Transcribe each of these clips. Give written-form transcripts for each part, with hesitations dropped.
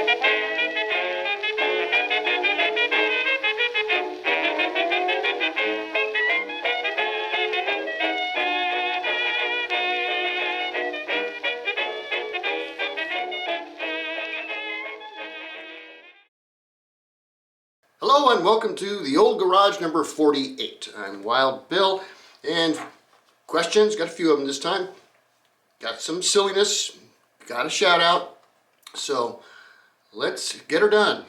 Hello and welcome to the Old Garage number 48. I'm Wild Bill, and questions, got a few of them this time. Got some silliness, got a shout out, so let's get her done.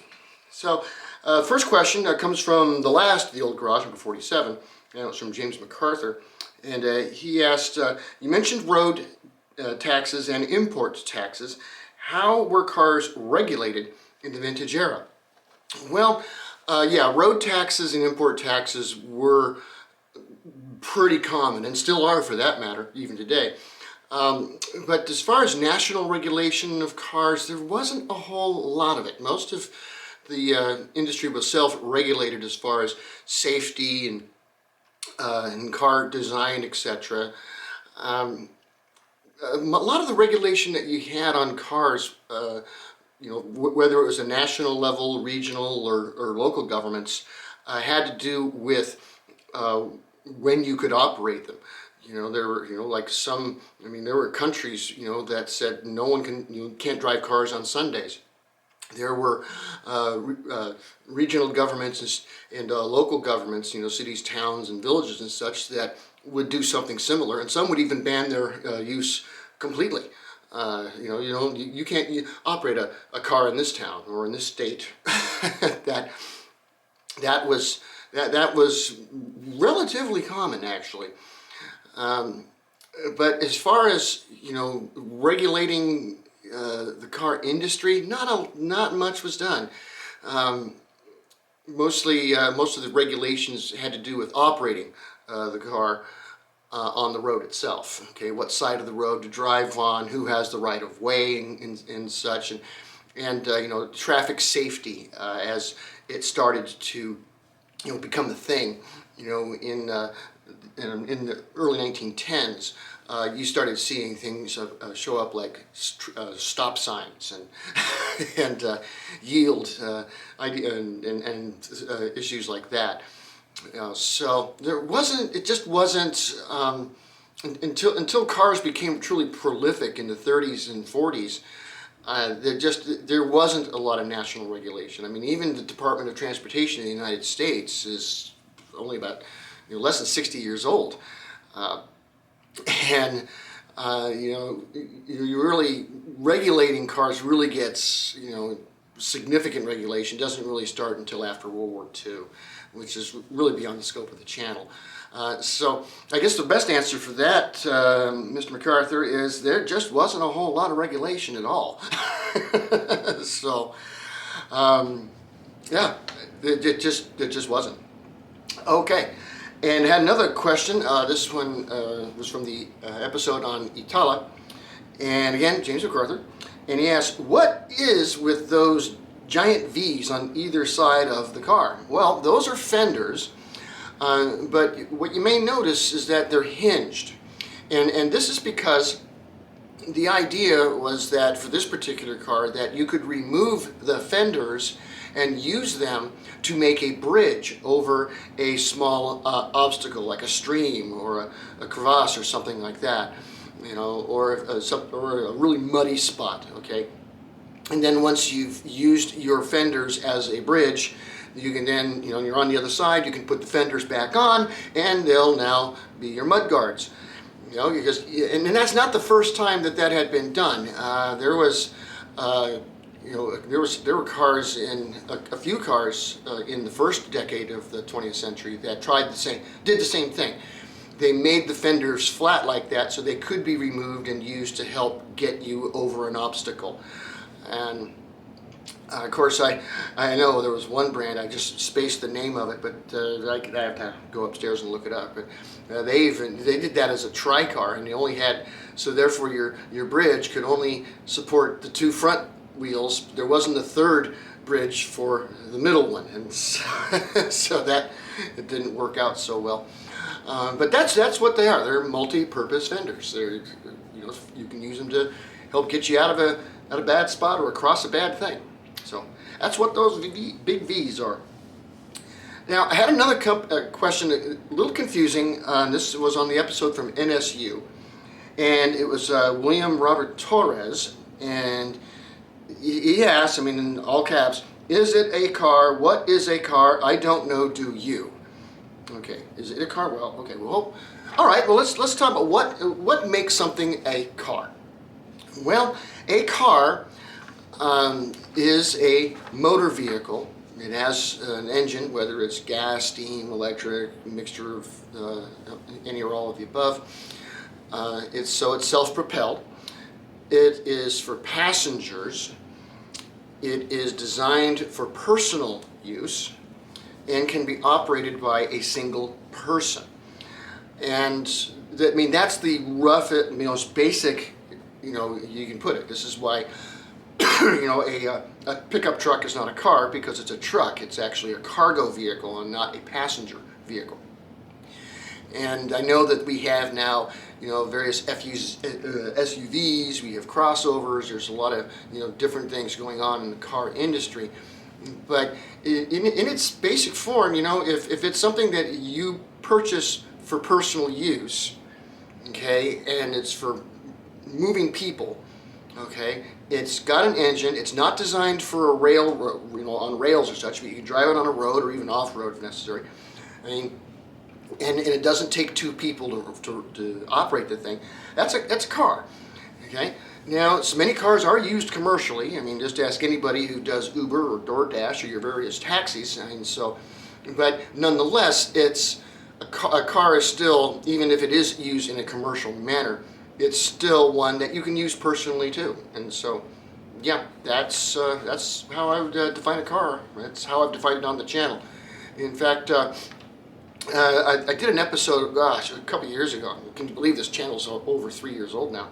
So first question comes from the last, the Old Garage number 47, and it was from James MacArthur, and he asked, you mentioned road taxes and import taxes. How were cars regulated in the vintage era? Well, yeah, road taxes and import taxes were pretty common, and still are for that matter, even today. But as far as national regulation of cars, there wasn't a whole lot of it. Most of the industry was self-regulated as far as safety and car design, etc. A lot of the regulation that you had on cars, you know, whether it was a national level, regional, or local governments, had to do with when you could operate them. You know, there were, like there were countries, that said you can't drive cars on Sundays. There were regional governments and local governments, cities, towns, and villages and such, that would do something similar, and some would even ban their use completely. You can't operate a car in this town or in this state. that was relatively common, actually. But as far as regulating the car industry, not much was done. Most of the regulations had to do with operating the car on the road itself. Okay, what side of the road to drive on, who has the right of way, and such, and traffic safety as it started to become the thing. In the early 1910s, you started seeing things show up like stop signs and yield and issues like that. So it just wasn't until cars became truly prolific in the 30s and 40s. There wasn't a lot of national regulation. I mean, even the Department of Transportation in the United States is only about less than 60 years old, and you really regulating cars really gets significant regulation doesn't really start until after World War II, which is really beyond the scope of the channel. So I guess the best answer for that, Mr. MacArthur, is there just wasn't a whole lot of regulation at all. So yeah, it just wasn't. Okay, and had another question. This one was from the episode on Itala, and again, James MacArthur, and he asked, what is with those giant V's on either side of the car? Well, those are fenders, but what you may notice is that they're hinged, and this is because the idea was that for this particular car that you could remove the fenders and use them to make a bridge over a small obstacle, like a stream or a crevasse or something like that, or a really muddy spot. Okay, and then once you've used your fenders as a bridge, you can then, you're on the other side, you can put the fenders back on, and they'll now be your mud guards. Because and that's not the first time that had been done. There were cars a few cars in the first decade of the 20th century that did the same thing. They made the fenders flat like that so they could be removed and used to help get you over an obstacle. And of course, I know there was one brand, I just spaced the name of it, but I have to go upstairs and look it up. But they did that as a tri-car, and they only had, so therefore your bridge could only support the two front wheels. There wasn't a third bridge for the middle one, and so that it didn't work out so well. But that's what they are. They're multi-purpose fenders. You can use them to help get you out of a bad spot or across a bad thing. So that's what those big V's are. Now, I had another question, a little confusing. This was on the episode from NSU, and it was William Robert Torres, and he asked, I mean, in all caps, is it a car? What is a car? I don't know, do you? Okay, is it a car? Well, okay, well, all right, well, let's talk about what makes something a car. Well, a car is a motor vehicle. It has an engine, whether it's gas, steam, electric, mixture of any or all of the above. It's self-propelled. It is for passengers. It is designed for personal use and can be operated by a single person. And that's the most basic, you can put it. This is why, a pickup truck is not a car, because it's a truck. It's actually a cargo vehicle and not a passenger vehicle. And I know that we have now, various SUVs, we have crossovers, there's a lot of, different things going on in the car industry. But in its basic form, if it's something that you purchase for personal use, okay, and it's for moving people, okay, it's got an engine, it's not designed for a railroad, on rails or such, but you can drive it on a road or even off-road if necessary. And it doesn't take two people to operate the thing. That's a car, okay? Now, so many cars are used commercially. Just ask anybody who does Uber or DoorDash or your various taxis. But nonetheless, a car is still, even if it is used in a commercial manner, it's still one that you can use personally too. And so, yeah, that's how I would define a car. That's how I've defined it on the channel. In fact, I did an episode, a couple years ago. Can you believe this channel's over 3 years old now?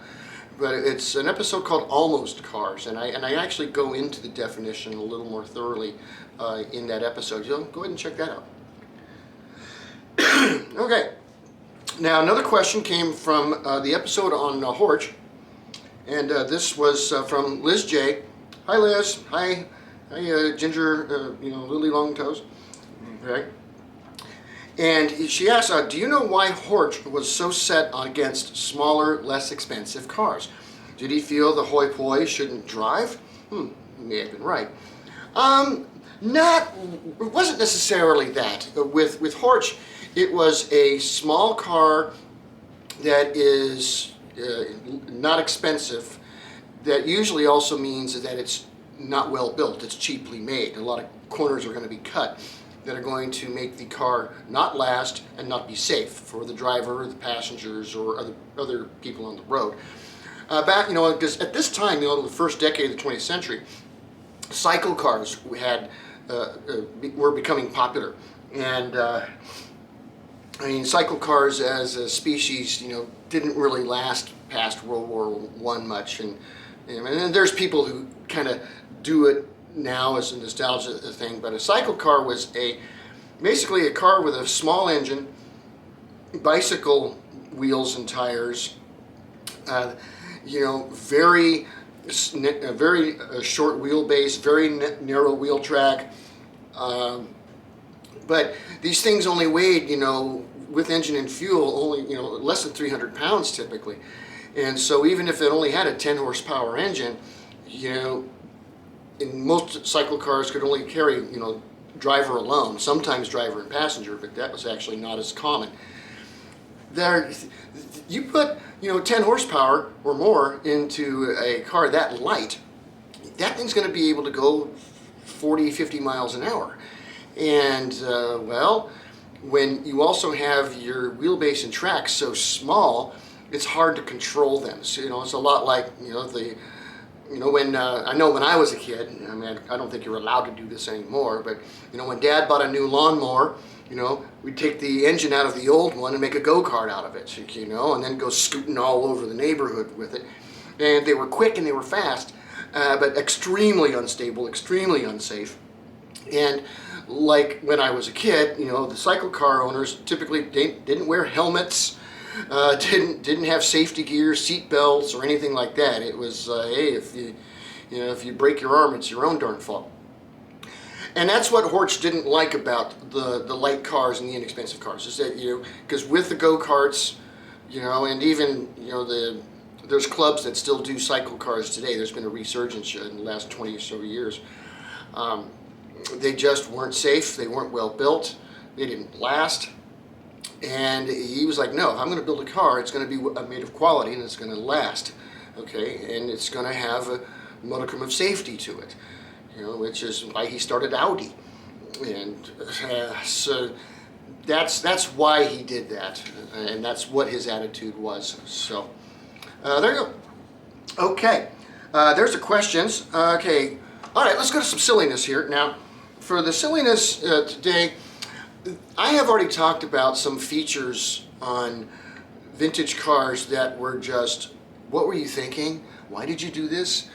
But it's an episode called Almost Cars, and I actually go into the definition a little more thoroughly in that episode. Go ahead and check that out. Okay. Now, another question came from the episode on Horch, and this was from Liz J. Hi, Liz. Hi, Ginger. Lily Long Toes. Okay. And she asked, do you know why Horch was so set against smaller, less expensive cars? Did he feel the hoi polloi shouldn't drive? He may have been right. It wasn't necessarily that. With Horch, it was a small car that is not expensive. That usually also means that it's not well built. It's cheaply made. A lot of corners are going to be cut that are going to make the car not last and not be safe for the driver, or the passengers, or other people on the road. Because at this time, the first decade of the 20th century, cycle cars were becoming popular, and cycle cars as a species, didn't really last past World War I much, and there's people who kind of do it now as a nostalgia thing, but a cycle car was basically a car with a small engine, bicycle wheels and tires, very short wheelbase, very narrow wheel track, but these things only weighed, with engine and fuel, only less than 300 pounds typically, and so even if it only had a 10 horsepower engine, in most cycle cars could only carry, driver alone, sometimes driver and passenger, but that was actually not as common. You put, 10 horsepower or more into a car that light, that thing's going to be able to go 40, 50 miles an hour. And, when you also have your wheelbase and track so small, it's hard to control them. So, it's a lot like, when I was a kid, I don't think you're allowed to do this anymore, but when Dad bought a new lawnmower, we'd take the engine out of the old one and make a go-kart out of it, and then go scooting all over the neighborhood with it. And they were quick and they were fast, but extremely unstable, extremely unsafe. And like when I was a kid, the cycle car owners typically didn't wear helmets, didn't have safety gear, seat belts, or anything like that. It was, hey, You know, if you break your arm, it's your own darn fault. And that's what Horch didn't like about the light cars and the inexpensive cars, is that, you know, because with the go-karts, you know, and even, you know, there's clubs that still do cycle cars today. There's been a resurgence in the last 20 or so years. They just weren't safe. They weren't well built. They didn't last. And he was like, no, if I'm going to build a car, it's going to be made of quality and it's going to last, okay? And it's going to have a modicum of safety to it, you know, which is why he started Audi. And so that's why he did that, and that's what his attitude was. So there you go. Okay, there's the questions. Okay, all right, let's go to some silliness here. Now, for the silliness today, I have already talked about some features on vintage cars that were just, what were you thinking? Why did you do this?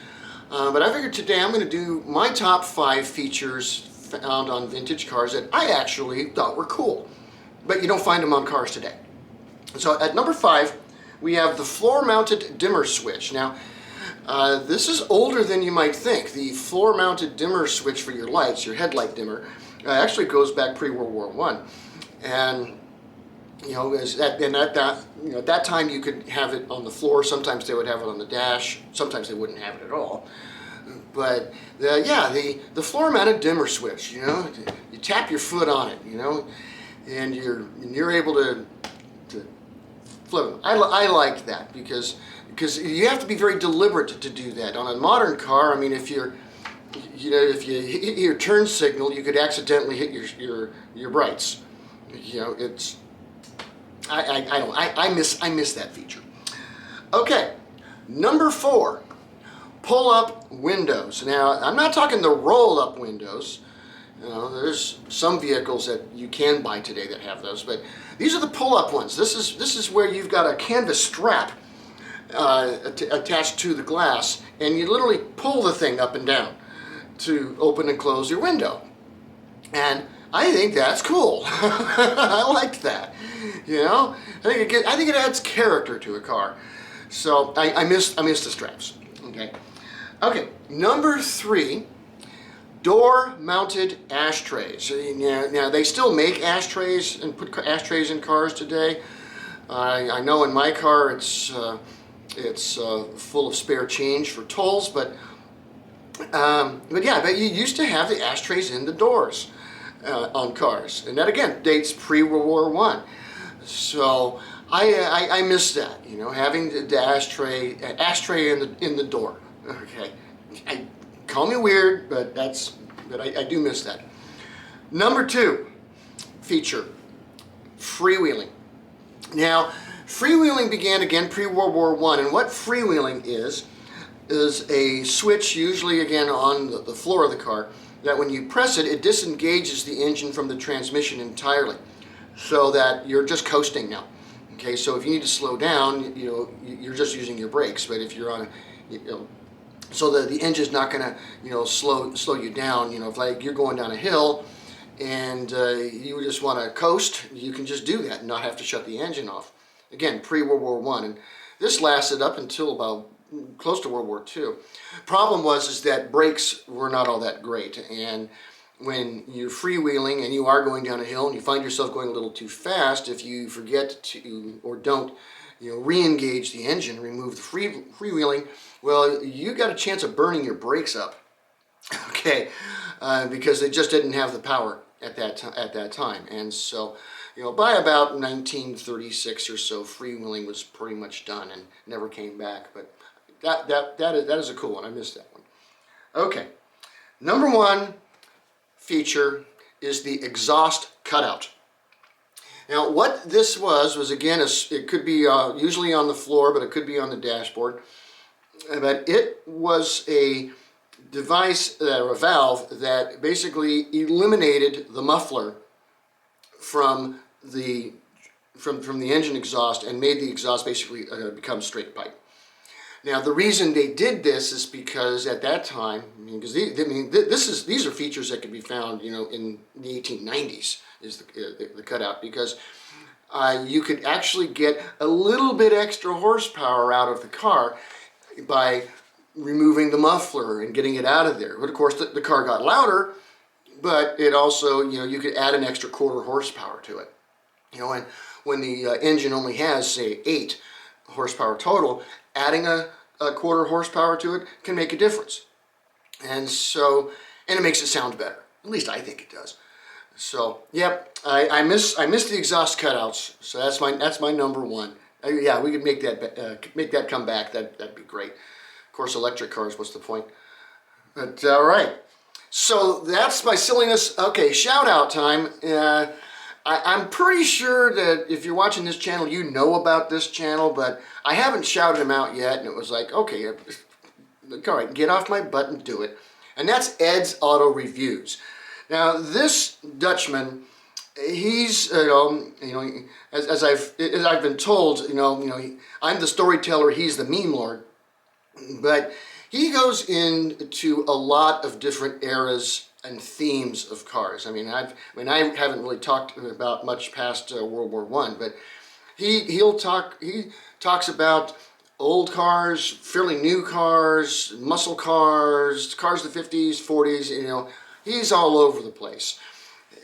But I figured today I'm going to do my top 5 features found on vintage cars that I actually thought were cool, but you don't find them on cars today. So at number 5, we have the floor-mounted dimmer switch. Now, this is older than you might think. The floor-mounted dimmer switch for your lights, your headlight dimmer, actually goes back pre-World War I. And you know, at that time you could have it on the floor. Sometimes they would have it on the dash. Sometimes they wouldn't have it at all. But the floor-mounted dimmer switch. You know, you tap your foot on it. You know, and you're able to flip it. I liked that because you have to be very deliberate to do that. On a modern car, I mean, if you hit your turn signal, you could accidentally hit your brights. You know, it's I miss that feature. Okay, number 4, pull-up windows. Now, I'm not talking the roll-up windows. You know, there's some vehicles that you can buy today that have those, but these are the pull-up ones. This is where you've got a canvas strap attached to the glass, and you literally pull the thing up and down to open and close your window. And I think that's cool. I liked that. You know, I think it adds character to a car. So I miss the straps. Okay. Number 3, door-mounted ashtrays. Now they still make ashtrays and put ashtrays in cars today. I know in my car it's full of spare change for tolls, but you used to have the ashtrays in the doors on cars, and that again dates pre-World War I. So I miss that, you know, having the ashtray in the door. Okay, call me weird, but I do miss that. Number 2 feature, freewheeling. Now, freewheeling began again pre-World War I, and what freewheeling is a switch, usually again on the floor of the car, that when you press it, it disengages the engine from the transmission entirely, so that you're just coasting now. Okay, so if you need to slow down, you know, you're just using your brakes. But if you're on, so the engine's not going to, you know, slow you down. You know, if like you're going down a hill and you just want to coast, you can just do that and not have to shut the engine off. Again, pre-World War I, and this lasted up until about close to World War II. Problem was that brakes were not all that great, and when you're freewheeling and you are going down a hill and you find yourself going a little too fast, if you forget to or don't, you know, re-engage the engine, remove the freewheeling, well, you got a chance of burning your brakes up. Okay, because they just didn't have the power at that time, and so, you know, by about 1936 or so, freewheeling was pretty much done and never came back. But that is a cool one. I missed that one. Okay, number 1 feature is the exhaust cutout. Now, what this was again, it could be usually on the floor, but it could be on the dashboard. But it was a device, or a valve, that basically eliminated the muffler from the engine exhaust and made the exhaust basically become straight pipe. Now, the reason they did this is because at that time, these are features that could be found, you know, in the 1890s, is the cutout, because you could actually get a little bit extra horsepower out of the car by removing the muffler and getting it out of there. But of course, the car got louder, but it also, you could add an extra quarter horsepower to it. And when the engine only has, say, 8 horsepower total, adding a quarter horsepower to it can make a difference. And it makes it sound better. At least I think it does. So, yep, I miss the exhaust cutouts. So that's my number one. Yeah, we could make that come back. That'd be great. Of course, electric cars. What's the point? But all right. So that's my silliness. Okay, shout out time. I'm pretty sure that if you're watching this channel, you know about this channel, but I haven't shouted him out yet. And it was like, okay, all right, get off my butt and do it. And that's Ed's Auto Reviews. Now, this Dutchman, he's, as I've been told, I'm the storyteller, he's the meme lord, but he goes into a lot of different eras and themes of cars. I haven't really talked about much past World War I, but he talks about old cars, fairly new cars, muscle cars, cars of the 50s, 40s, he's all over the place.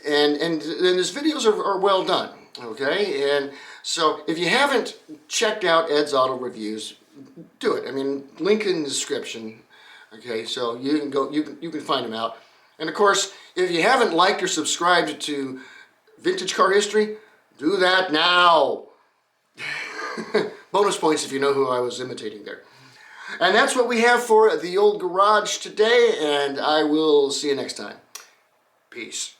And his videos are well done, okay? And so if you haven't checked out Ed's Auto Reviews, do it. Link in the description, okay? So you can go, you can find him out. And of course, if you haven't liked or subscribed to Vintage Car History, do that now. Bonus points if you know who I was imitating there. And that's what we have for the old garage today, and I will see you next time. Peace.